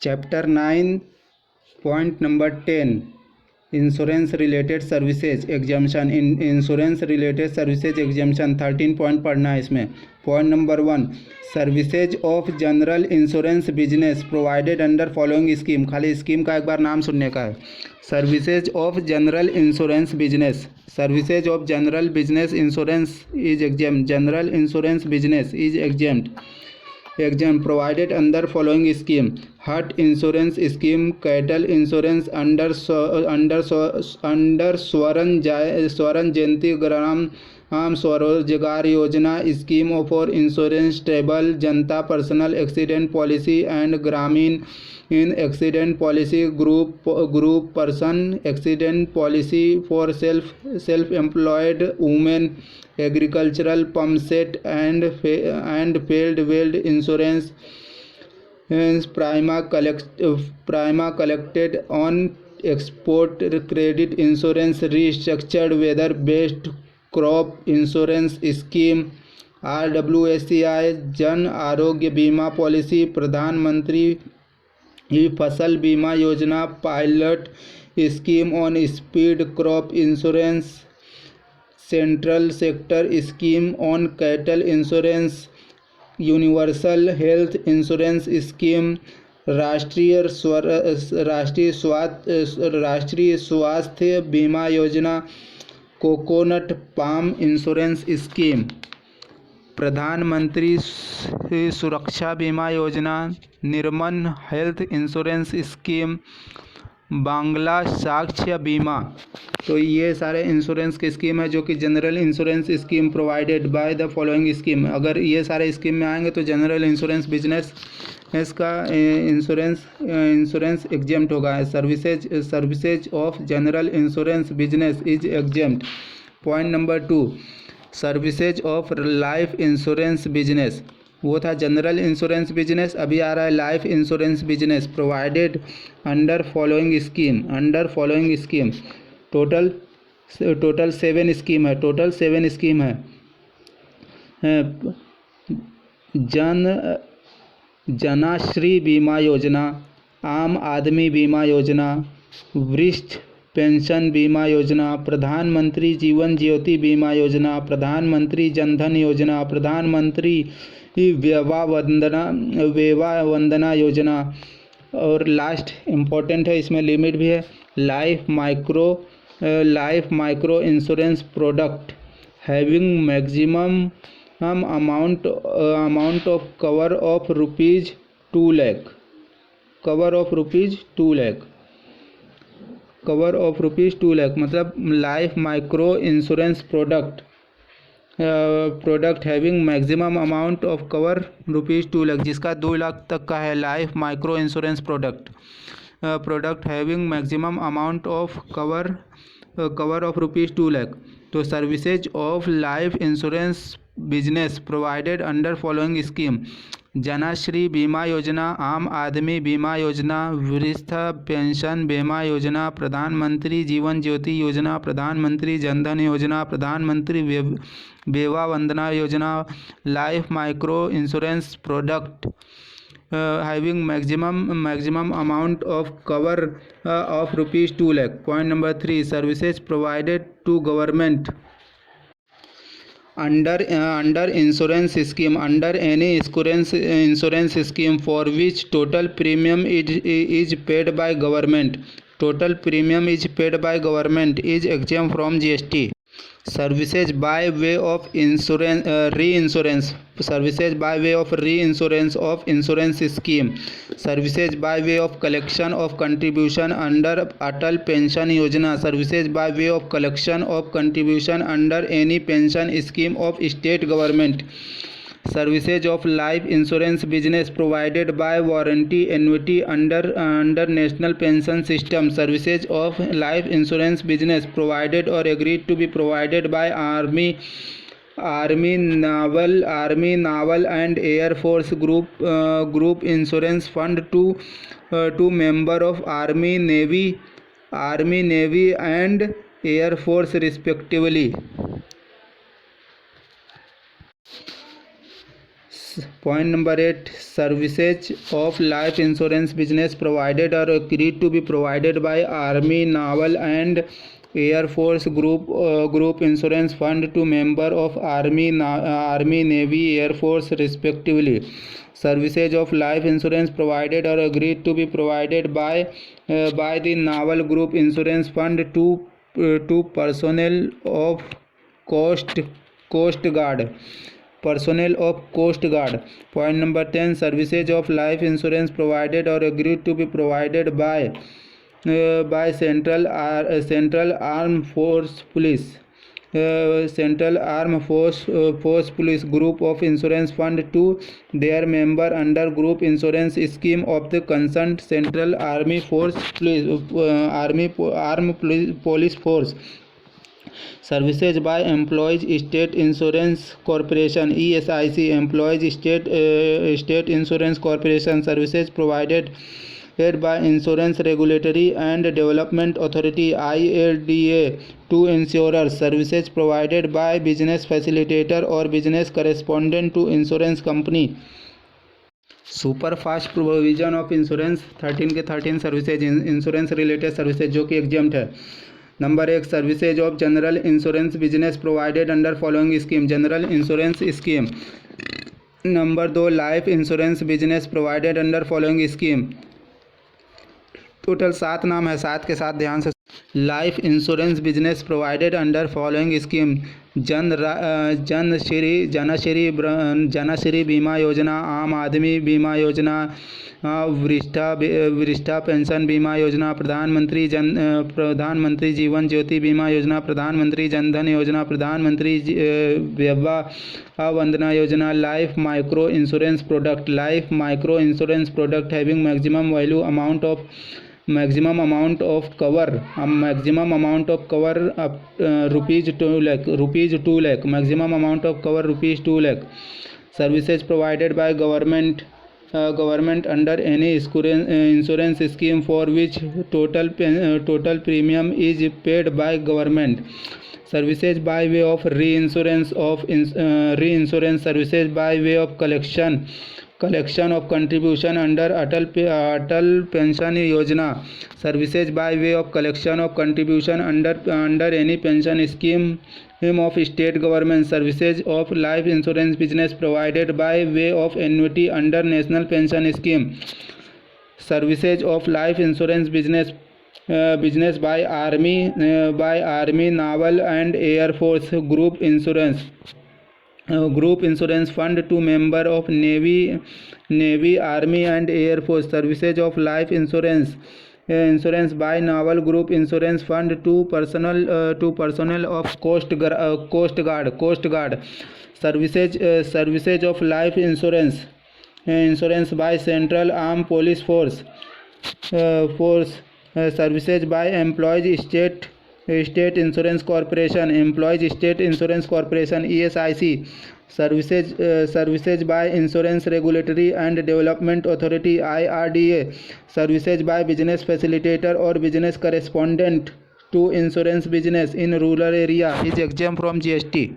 Chapter 9 point number 10 insurance related services exemption insurance related services exemption 13 point पढ़ना है इसमें। Point number 1 services of general insurance business provided under following scheme. खाली scheme का एक बार नाम सुनने का है। Services of general insurance business, services of general business insurance is exempt, general insurance business is exempt provided under following scheme: hut insurance scheme, cattle insurance under Swarna Jayanti Gram स्वरोजगार योजना, scheme for insurance treble Janata personal accident policy and ग्रामीण in accident policy, group person accident policy for self employed women, agricultural pump set and field weld insurance, prima collected on export, credit insurance, restructured weather based crop insurance scheme, RWSCI Jan Arogya बीमा policy, प्रधानमंत्री फसल बीमा योजना, pilot scheme on speed crop insurance, central sector scheme on cattle insurance, universal health insurance scheme, राष्ट्रीय स्वास्थ्य बीमा योजना, coconut palm insurance scheme, प्रधानमंत्री सुरक्षा बीमा योजना, Nirman health insurance scheme, Bangla साक्ष्य बीमा। तो ये सारे इंश्योरेंस की स्कीम है जो कि general insurance scheme provided by the following scheme. अगर ये सारे स्कीम में आएंगे तो जनरल इंश्योरेंस बिजनेस इसका इंश्योरेंस एग्जेम्प्ट होगा। Services of general insurance business is exempt. Point number 2 services of life insurance business, वो था जनरल इंश्योरेंस बिजनेस, अभी आ रहा है life insurance business provided under following scheme. Total 7 scheme है। जनाश्री बीमा योजना, आम आदमी बीमा योजना, वरिष्ठ पेंशन बीमा योजना, प्रधानमंत्री जीवन ज्योति बीमा योजना, प्रधानमंत्री जनधन योजना, प्रधानमंत्री विवाह वंदना योजना, और लास्ट इम्पोर्टेंट है, इसमें लिमिट भी है, life micro insurance product having maximum amount of cover of rupees 2 lakh, cover of rupees 2 lakh मतलब life micro insurance product having maximum amount of cover rupees 2 lakh, जिसका 2 लाख तक का है life micro insurance product having maximum amount of cover of rupees 2 lakh. तो services of life insurance business provided under following scheme: Janashree Bima Yojana, आम आदमी बीमा योजना, वरिष्ठ पेंशन बीमा योजना, प्रधानमंत्री जीवन ज्योति योजना, प्रधानमंत्री जनधन योजना, प्रधानमंत्री Vivah Vandana Yojana, life micro insurance product having maximum amount of cover of rupees 2 lakh. Point number 3 services provided to government under insurance scheme, under any insurance scheme for which total premium is paid by government, is exempt from GST. Services by way of reinsurance, services by way of reinsurance of insurance scheme, services by way of collection of contribution under Atal Pension Yojana, services by way of collection of contribution under any pension scheme of state government, services of life insurance business provided by warranty annuity under national pension system, services of life insurance business provided or agreed to be provided by army, naval and air force group insurance fund to member of army, navy and air force respectively. Point number 8, services of life insurance business provided or agreed to be provided by Army, Naval and Air Force Group Insurance Fund to member of Army, Navy, Air Force respectively. Services of life insurance provided or agreed to be provided by the Naval Group Insurance Fund to personnel of Coast Guard. Personnel of Coast Guard. Point number 10, services of life insurance provided or agreed to be provided by Central Armed Force Police. Central Armed Force Police Group of Insurance Fund to their member under Group Insurance Scheme of the concerned Central Army Force Police Armed Police Force. Services by Employees State Insurance Corporation ESIC. Employees State Insurance Corporation. Services provided by Insurance Regulatory and Development Authority IRDA to insurers. Services provided by business facilitator or business correspondent to insurance company. Super fast provision of insurance 13 के 13 services insurance related services जो कि exempt है. Number 1, services of general insurance business provided under following scheme. General insurance scheme. Number 2, life insurance business provided under following scheme. Total 7 नाम है, 7 के साथ ध्यान से. Life insurance business provided under following scheme. Janashree Bima Yojana, आम आदमी बीमा योजना, वृष्ठा पेंशन बीमा योजना, प्रधानमंत्री जीवन ज्योति बीमा योजना, प्रधानमंत्री जनधन योजना, प्रधानमंत्री विधवा वंदना Yojana. Life micro insurance product. Life micro insurance product having maximum amount of cover up rupees 2 lakh. Maximum amount of cover rupees 2 lakh. Services provided by government under any insurance scheme for which total premium is paid by government. Services by way of reinsurance. Services by way of collection of contribution under Atal Pension Yojana. Services by way of collection of contribution under any pension scheme of state government. Services of life insurance business provided by way of annuity under national pension scheme. Services of life insurance business by Army, Naval and Air Force Group Insurance Fund to member of Navy, Army and Air Force. Services of life insurance by Naval Group Insurance Fund to personnel of Coast Guard. Services of life insurance by Central Armed Police Force. Services by Employees State Insurance Corporation. Employees State Insurance Corporation ESIC. Services by Insurance Regulatory and Development Authority IRDA. Services by business facilitator or business correspondent to insurance business in rural area is exempt from GST.